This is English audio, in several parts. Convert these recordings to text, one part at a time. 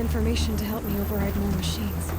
information to help me override more machines.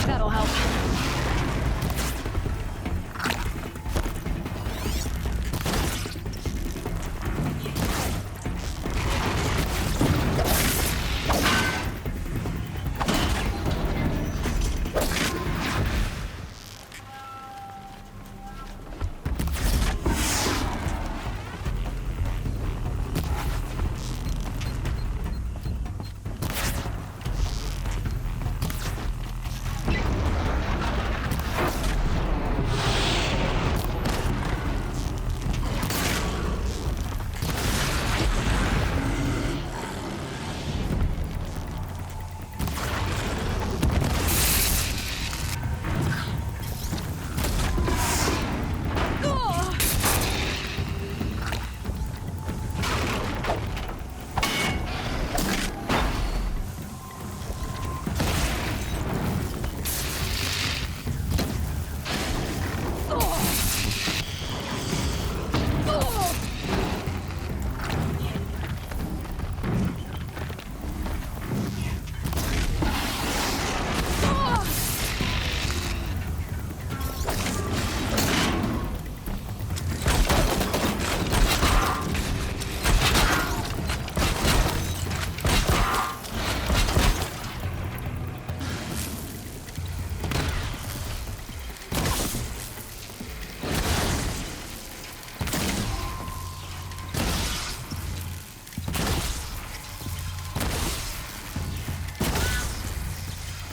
That'll help.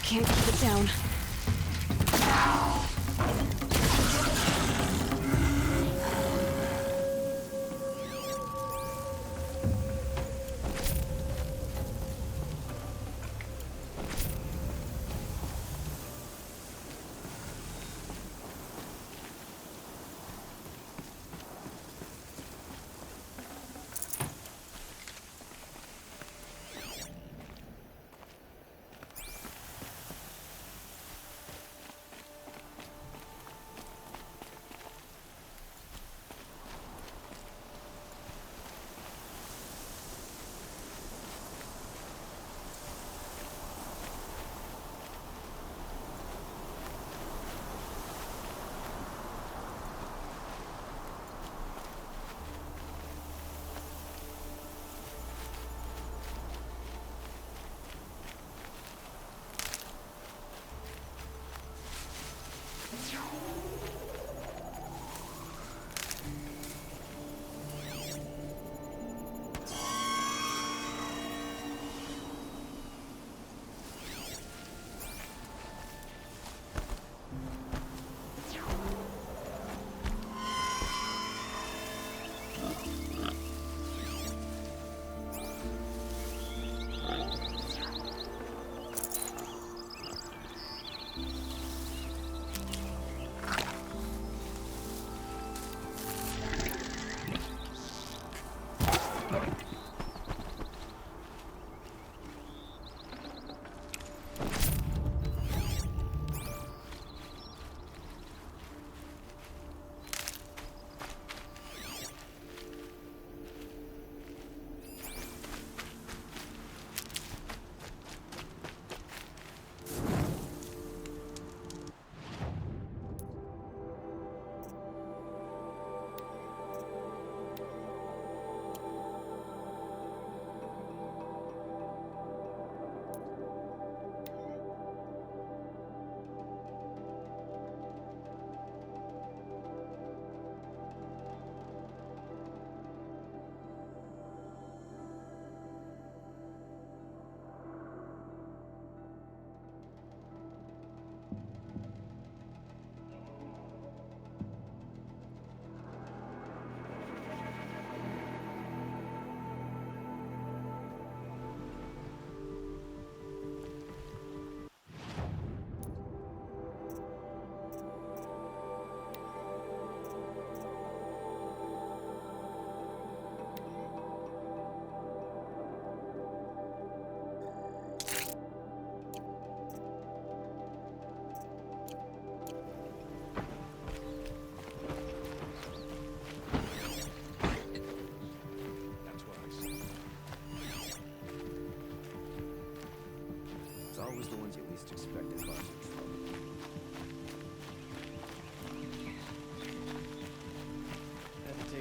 Can't keep it down.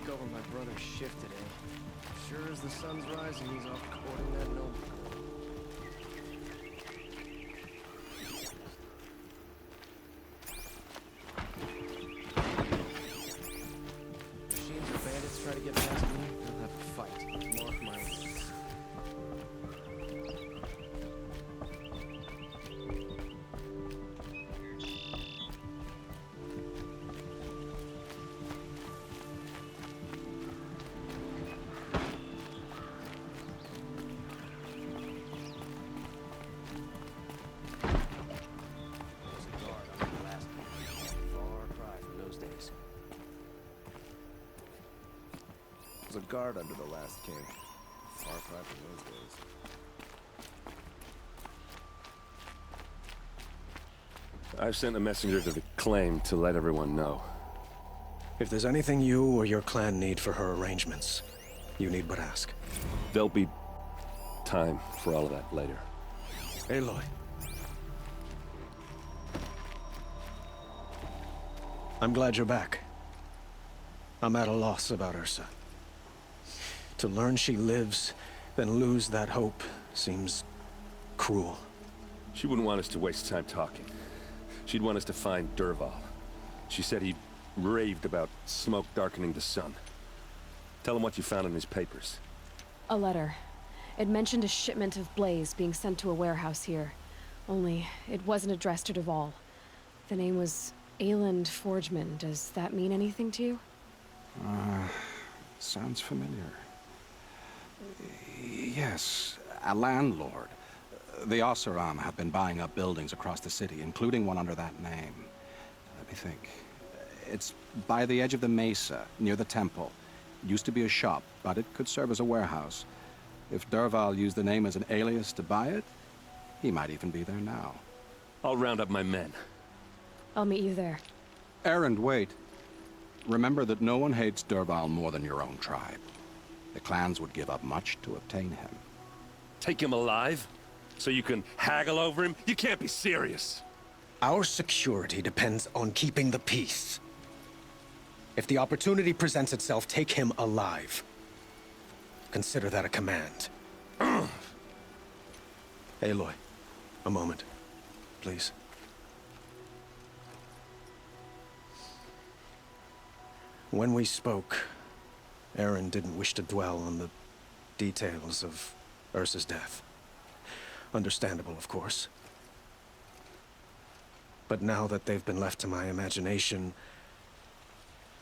take over my brother's shift today. Sure as the sun's rising, he's off courting that noble girl. Machines or bandits try to get past me, they'll have a fight. Mark my words. A guard under the last king. Far cry from those days. I've sent a messenger to the claim to let everyone know. If there's anything you or your clan need for her arrangements, you need but ask. There'll be time for all of that later. Aloy. I'm glad you're back. I'm at a loss about Ersa. To learn she lives, then lose that hope, seems cruel. She wouldn't want us to waste time talking. She'd want us to find Dervahl. She said he raved about smoke darkening the sun. Tell him what you found in his papers. A letter. It mentioned a shipment of blaze being sent to a warehouse here. Only, it wasn't addressed to Dervahl. The name was Ayland Forgeman. Does that mean anything to you? Sounds familiar. Yes, a landlord. The Oseram have been buying up buildings across the city, including one under that name. Let me think. It's by the edge of the mesa, near the temple. It used to be a shop, but it could serve as a warehouse. If Dervahl used the name as an alias to buy it, he might even be there now. I'll round up my men. I'll meet you there. Erend, wait. Remember that no one hates Dervahl more than your own tribe. The clans would give up much to obtain him. Take him alive? So you can haggle over him? You can't be serious. Our security depends on keeping the peace. If the opportunity presents itself, take him alive. Consider that a command. Aloy, a moment, please. When we spoke, Aaron didn't wish to dwell on the details of Ersa's death. Understandable, of course. But now that they've been left to my imagination,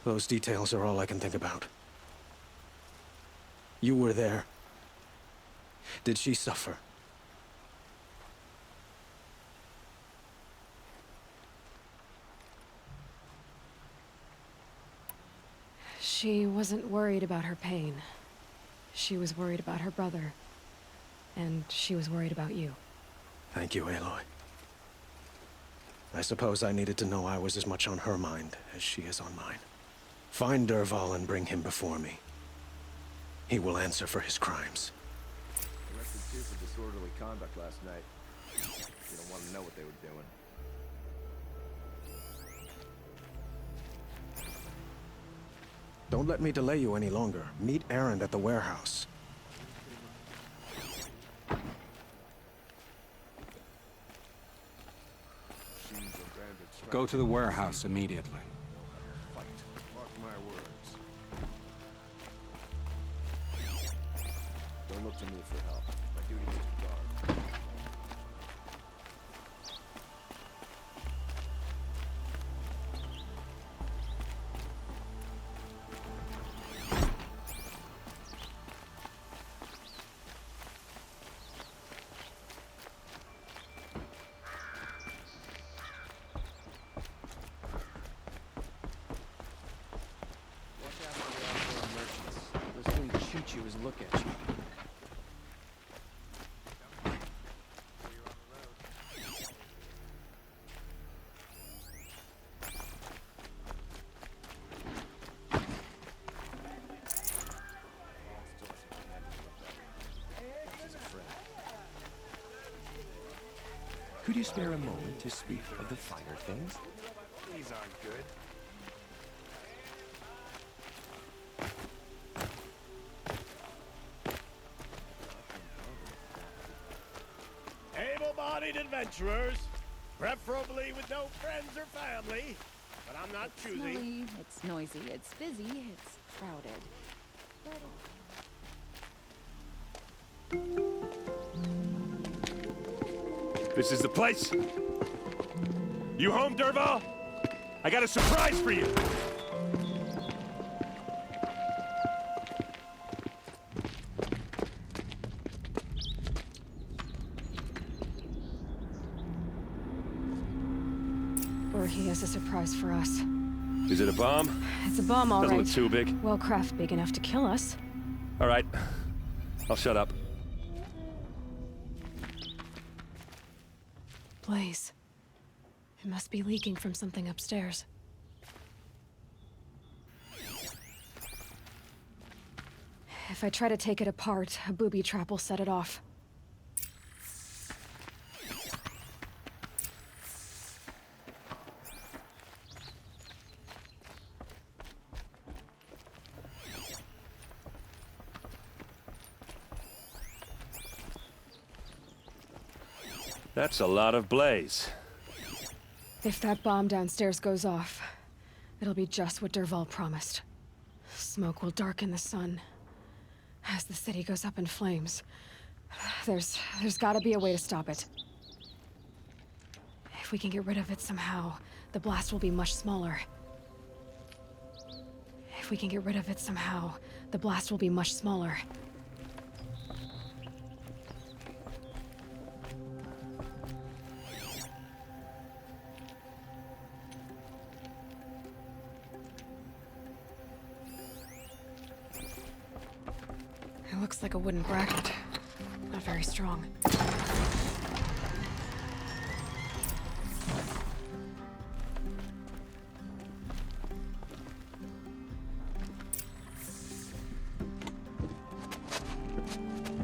those details are all I can think about. You were there. Did she suffer? She wasn't worried about her pain. She was worried about her brother. And she was worried about you. Thank you, Aloy. I suppose I needed to know I was as much on her mind as she is on mine. Find Dervahl and bring him before me. He will answer for his crimes. Arrested two for disorderly conduct last night. You don't want to know what they were doing. Don't let me delay you any longer. Meet Aaron at the warehouse. Go to the warehouse immediately. Fight. Mark my words. Don't look to me for help. My duty is to guard. Shoot you as look at you. Could you spare a moment to speak of the finer things? These aren't good. able-bodied adventurers, preferably with no friends or family. But I'm not choosy. Smelly, it's noisy, it's busy, it's crowded. This is the place? You home, Dervahl? I got a surprise for you! Or he has a surprise for us. Is it a bomb? It's a bomb, all Doesn't right. look too big. Well, craft big enough to kill us. All right. I'll shut up. Blaze. It must be leaking from something upstairs. If I try to take it apart, a booby trap will set it off. That's a lot of blaze. If that bomb downstairs goes off, it'll be just what Dervahl promised. Smoke will darken the sun. As the city goes up in flames, there's gotta be a way to stop it. If we can get rid of it somehow, the blast will be much smaller. If we can get rid of it somehow, the blast will be much smaller. It looks like a wooden bracket. Not very strong.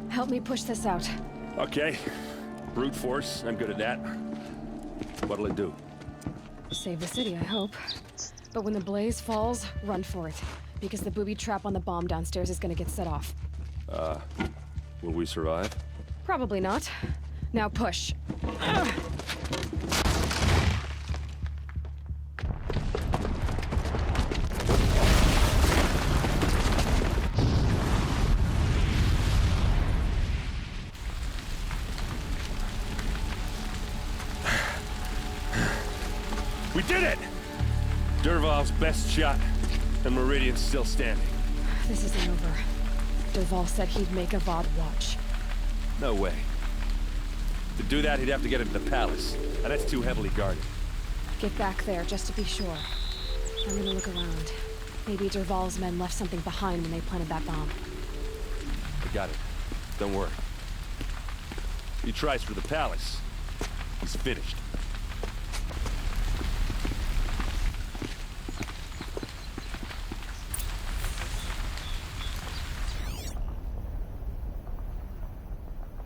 Help me push this out. Okay. Brute force, I'm good at that. What'll it do? Save the city, I hope. But when the blaze falls, run for it. Because the booby trap on the bomb downstairs is gonna get set off. Will we survive? Probably not. Now push. We did it! Dervahl's best shot, and Meridian's still standing. This isn't over. Dervahl said he'd make Avad watch. No way. To do that, he'd have to get into the palace, and that's too heavily guarded. Get back there, just to be sure. I'm gonna look around. Maybe Dervahl's men left something behind when they planted that bomb. I got it. Don't worry. He tries for the palace. He's finished.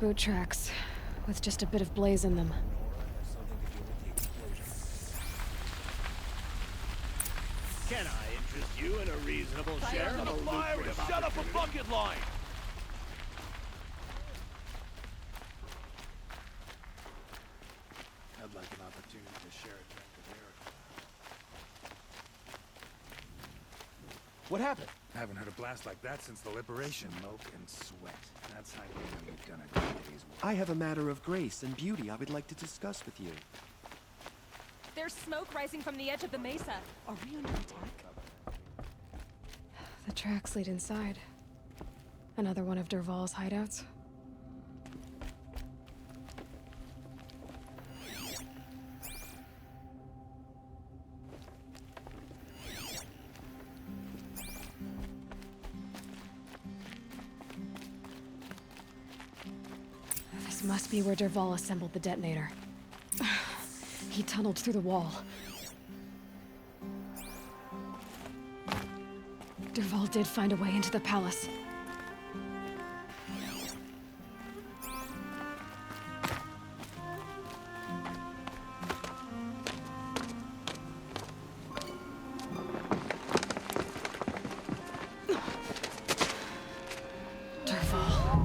Boot tracks, with just a bit of blaze in them. Can I interest you in a reasonable share of a lucrative Shut up a opportunity? bucket line! I'd like an opportunity to share a drink with Ersa. What happened? I haven't heard a blast like that since the liberation. Smoke and sweat. That's how you know you've done a good day's work. I have a matter of grace and beauty I would like to discuss with you. There's smoke rising from the edge of the mesa. Are we under attack? The tracks lead inside. Another one of Dervahl's hideouts. This must be where Dervahl assembled the detonator. He tunneled through the wall. Dervahl did find a way into the palace. Dervahl.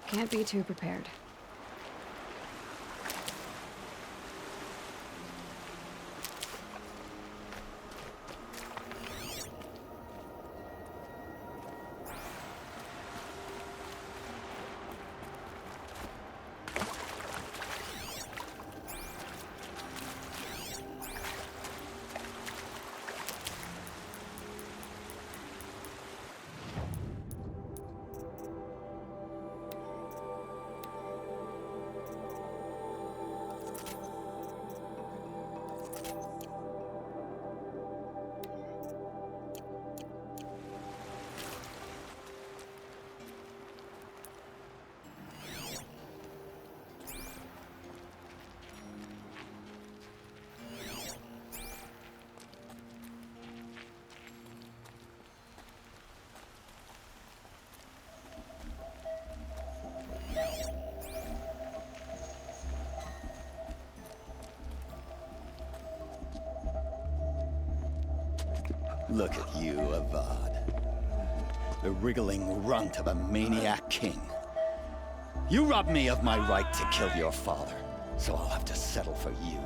Can't be too prepared. Look at you, Avad. The wriggling runt of a maniac king. You robbed me of my right to kill your father, so I'll have to settle for you.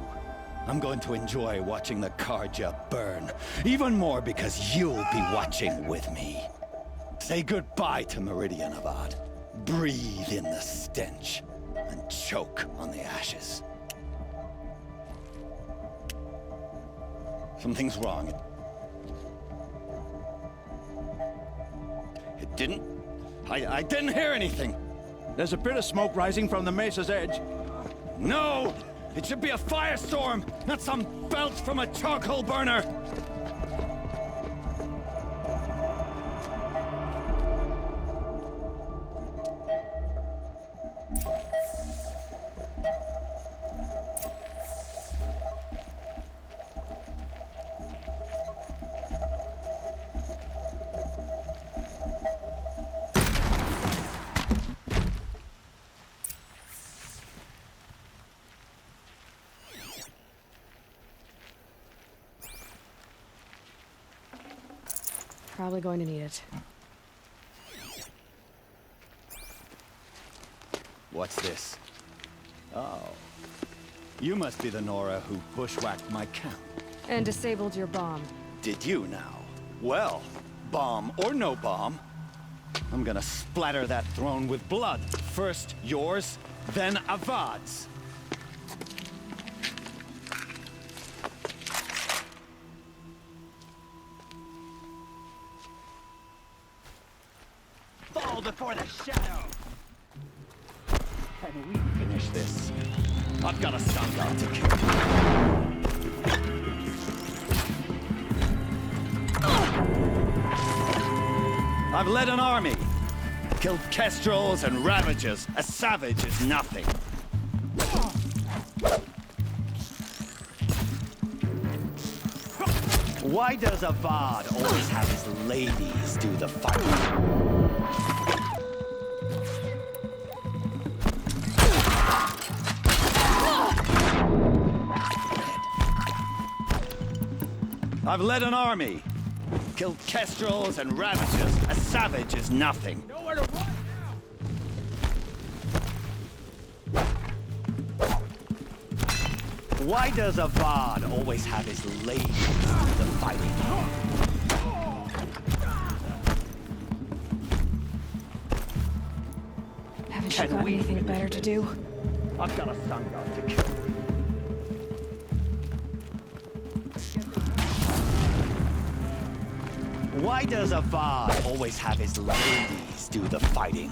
I'm going to enjoy watching the Karja burn, even more because you'll be watching with me. Say goodbye to Meridian, Avad. Breathe in the stench, and choke on the ashes. Something's wrong. It didn't... I didn't hear anything. There's a bit of smoke rising from the mesa's edge. No! It should be a firestorm, not some belch from a charcoal burner! Probably going to need it. What's this? Oh. You must be the Nora who bushwhacked my camp. And disabled your bomb. Did you now? Well, bomb or no bomb, I'm gonna splatter that throne with blood. First yours, then Avad's. Fall before the shadow! Can we finish this? I've got a Sangha to kill. I've led an army. Killed kestrels and ravagers. A savage is nothing. Why does Avad always have his ladies do the fighting? I've led an army. Killed kestrels and ravagers. A savage is nothing. Nowhere to run now! Why does Avad always have his ladies do the fighting? Haven't you got anything better to do? I've got a Sangha to kill. Why does Avad always have his ladies do the fighting?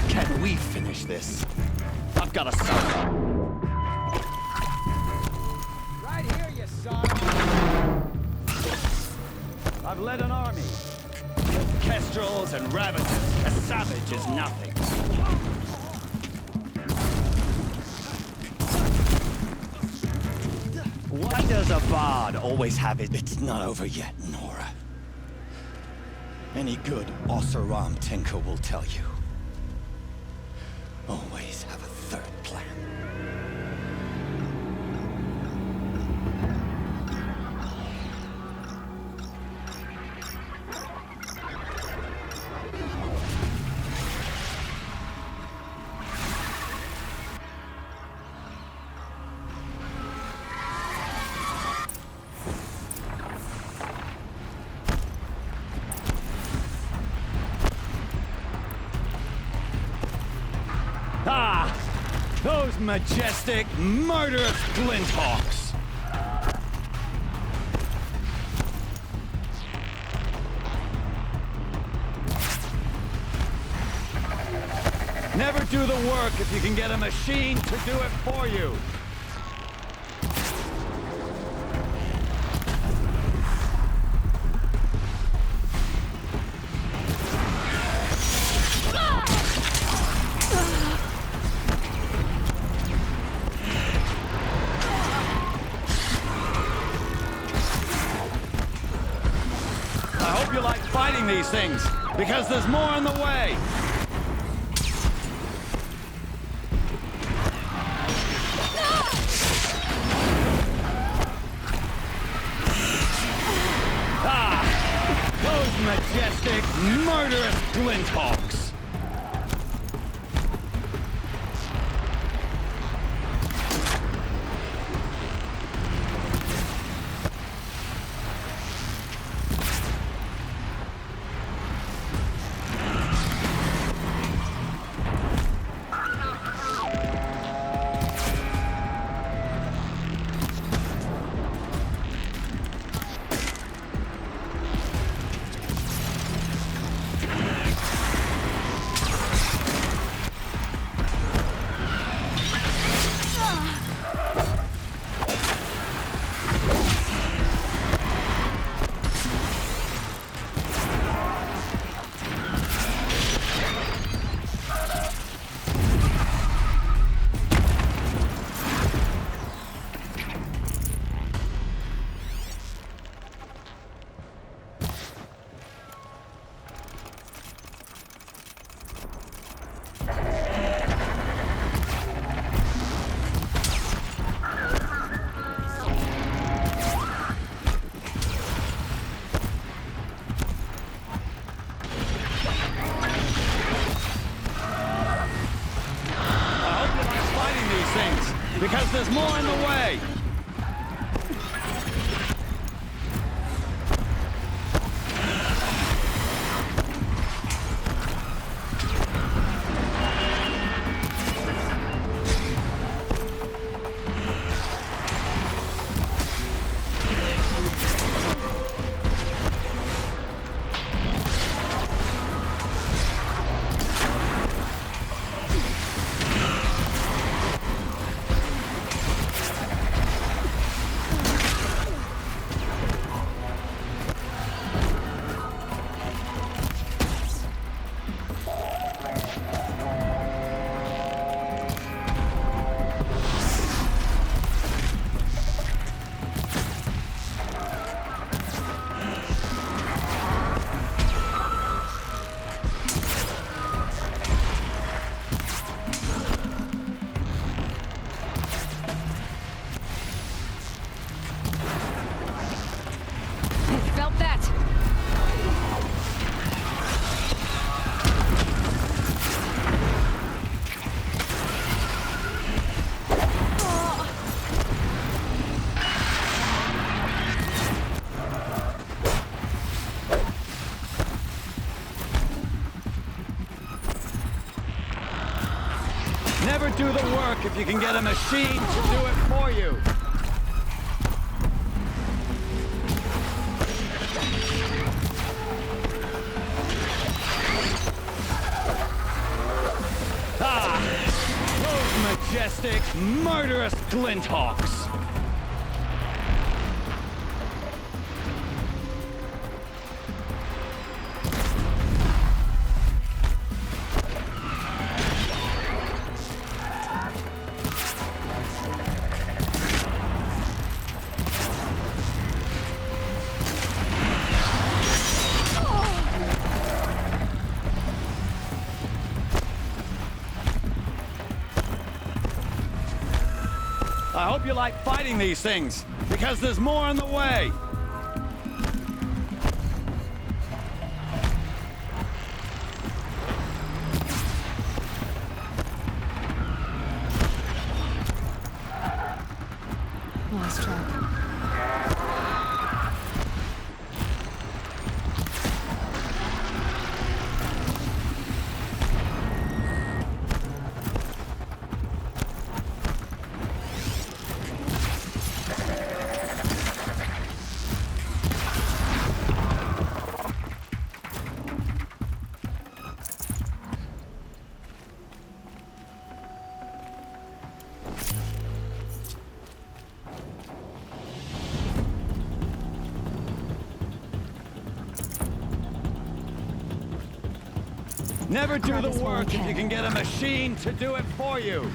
Can we finish this? I've got a Sangha. Right here, you son! I've led an army. Killed kestrels and ravagers. A savage is nothing. Why does Avad always have it? It's not over yet, Nora. Any good Oseram tinker will tell you. Always have a third plan. Those majestic, murderous flinthawks! Never do the work if you can get a machine to do it for you! I hope you like fighting these things, because there's more on the way! Those majestic, murderous flinthawks! Because there's more in the way! Felt that! Never do the work if you can get a machine to do it for you! Those majestic, murderous flinthawks! I hope you like fighting these things, because there's more on the way! Lost track. Never do Grab the as well work you if you can. can get a machine to do it for you.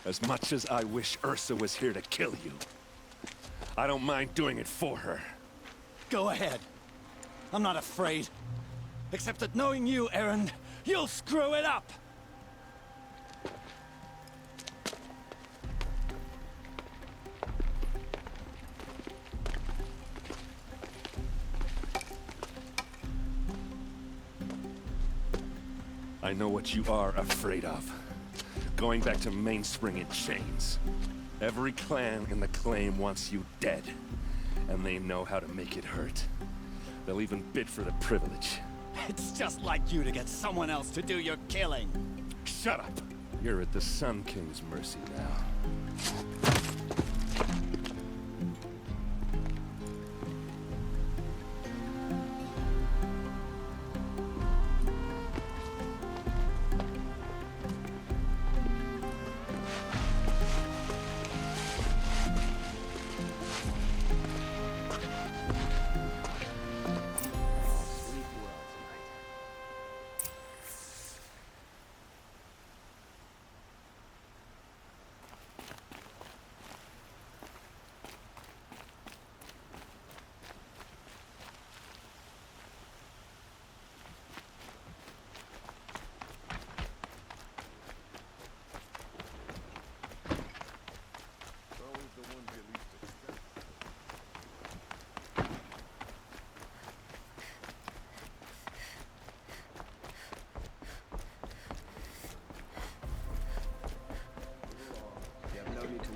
As much as I wish Ersa was here to kill you, I don't mind doing it for her. Go ahead. I'm not afraid. Except that knowing you, Aaron, you'll screw it up! I know what you are afraid of. Going back to Mainspring in chains. Every clan in the claim wants you dead. And they know how to make it hurt. They'll even bid for the privilege. It's just like you to get someone else to do your killing. Shut up! You're at the Sun King's mercy now.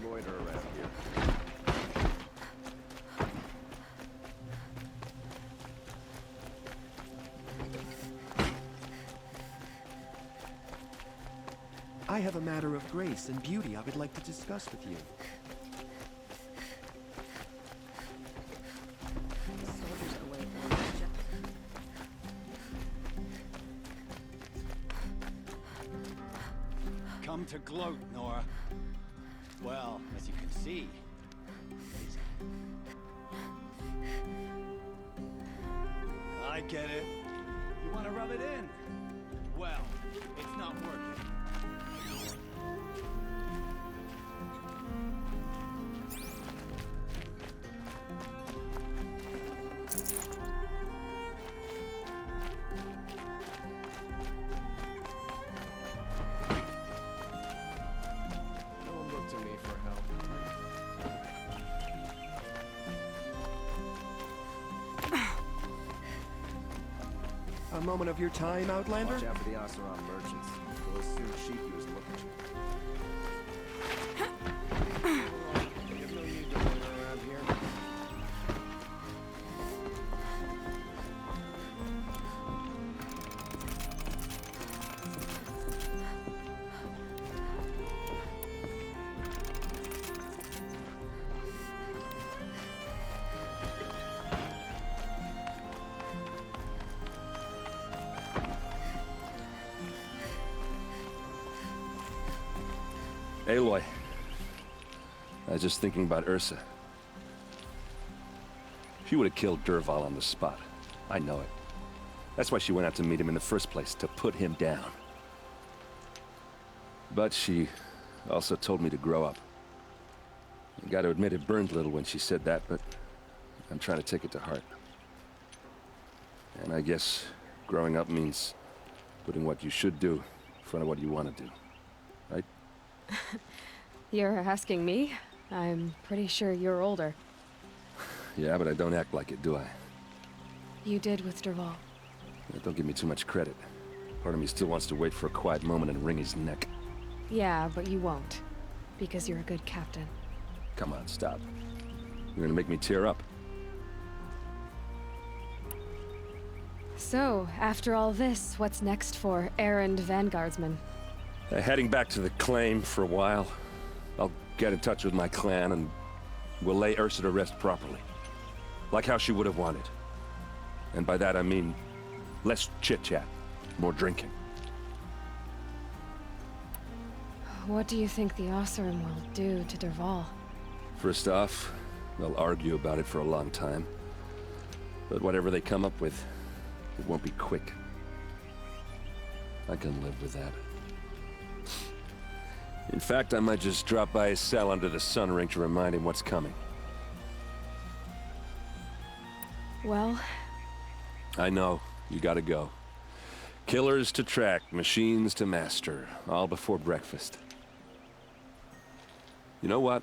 Loiter around here. I have a matter of grace and beauty I would like to discuss with you. Come to gloat, Nora. Well, as you can see, I get it. You want to rub it in? Well, it's not working. No one looked to me for help. A moment of your time, Outlander? Watch out for the Oseram merchants. They'll assume sheep he was looking for. You have no need to loiter around here. Aloy. I was just thinking about Ersa. She would have killed Dervahl on the spot. I know it. That's why she went out to meet him in the first place, to put him down. But she also told me to grow up. I gotta admit it burned a little when she said that, but I'm trying to take it to heart. And I guess growing up means putting what you should do in front of what you want to do. Right? You're asking me? I'm pretty sure you're older. Yeah, but I don't act like it, do I? You did with Dervahl. Don't give me too much credit. Part of me still wants to wait for a quiet moment and wring his neck. Yeah, but you won't. Because you're a good captain. Come on, stop. You're gonna make me tear up. So, after all this, what's next for errand vanguardsman? Heading back to the claim for a while. I'll get in touch with my clan and we'll lay Ersa to rest properly. Like how she would have wanted. And by that I mean less chit-chat, more drinking. What do you think the Osseram will do to Dervahl? First off, they'll argue about it for a long time. But whatever they come up with, it won't be quick. I can live with that. In fact, I might just drop by his cell under the sun ring to remind him what's coming. Well? I know. You gotta go. Killers to track, machines to master, all before breakfast. You know what?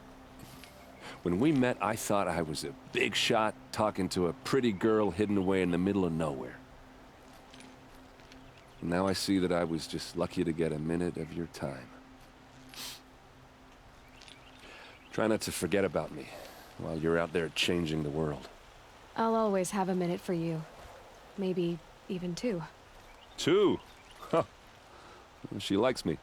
When we met, I thought I was a big shot talking to a pretty girl hidden away in the middle of nowhere. Now I see that I was just lucky to get a minute of your time. Try not to forget about me while you're out there changing the world. I'll always have a minute for you. Maybe even two. Two? Huh. She likes me.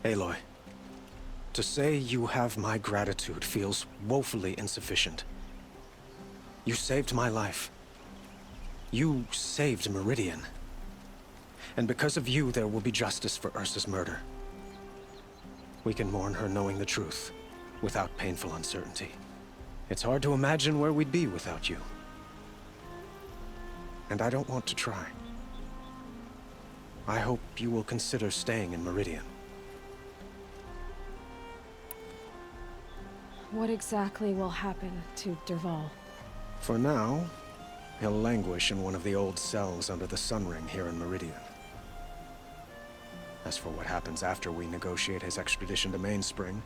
Aloy, to say you have my gratitude feels woefully insufficient. You saved my life. You saved Meridian. And because of you, there will be justice for Ersa's murder. We can mourn her knowing the truth, without painful uncertainty. It's hard to imagine where we'd be without you. And I don't want to try. I hope you will consider staying in Meridian. What exactly will happen to Dervahl? For now, he'll languish in one of the old cells under the Sun Ring here in Meridian. As for what happens after we negotiate his extradition to Mainspring,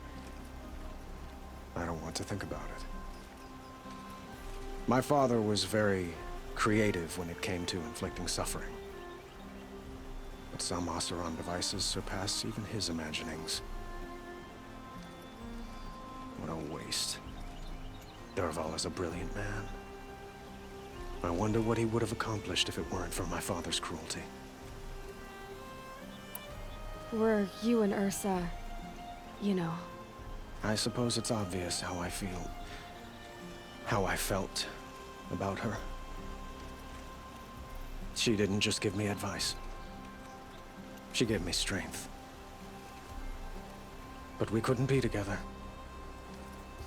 I don't want to think about it. My father was very creative when it came to inflicting suffering. But some Osseram devices surpass even his imaginings. What a waste. Dervahl is a brilliant man. I wonder what he would have accomplished if it weren't for my father's cruelty. Were you and Ersa, you know? I suppose it's obvious how I feel. How I felt about her. She didn't just give me advice. She gave me strength. But we couldn't be together.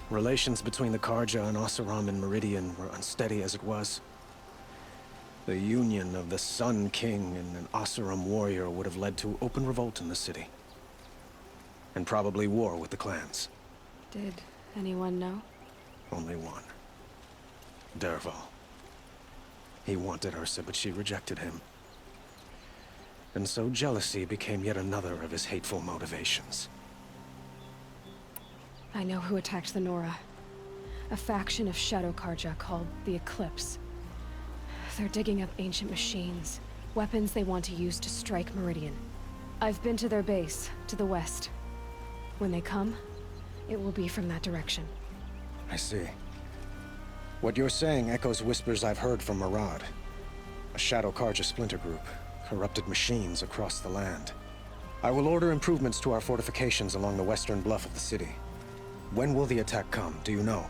Relations between the Karja and Osseram in Meridian were unsteady as it was. The union of the Sun King and an Osseram warrior would have led to open revolt in the city. And probably war with the clans. Did anyone know? Only one. Dervahl. He wanted Ersa, but she rejected him. And so jealousy became yet another of his hateful motivations. I know who attacked the Nora. A faction of Shadow Karja called the Eclipse. They're digging up ancient machines, weapons they want to use to strike Meridian. I've been to their base, to the west. When they come, it will be from that direction. I see. What you're saying echoes whispers I've heard from Marad. A Shadow Karja splinter group, corrupted machines across the land. I will order improvements to our fortifications along the western bluff of the city. When will the attack come, do you know?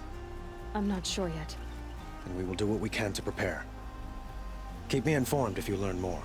I'm not sure yet. And we will do what we can to prepare. Keep me informed if you learn more.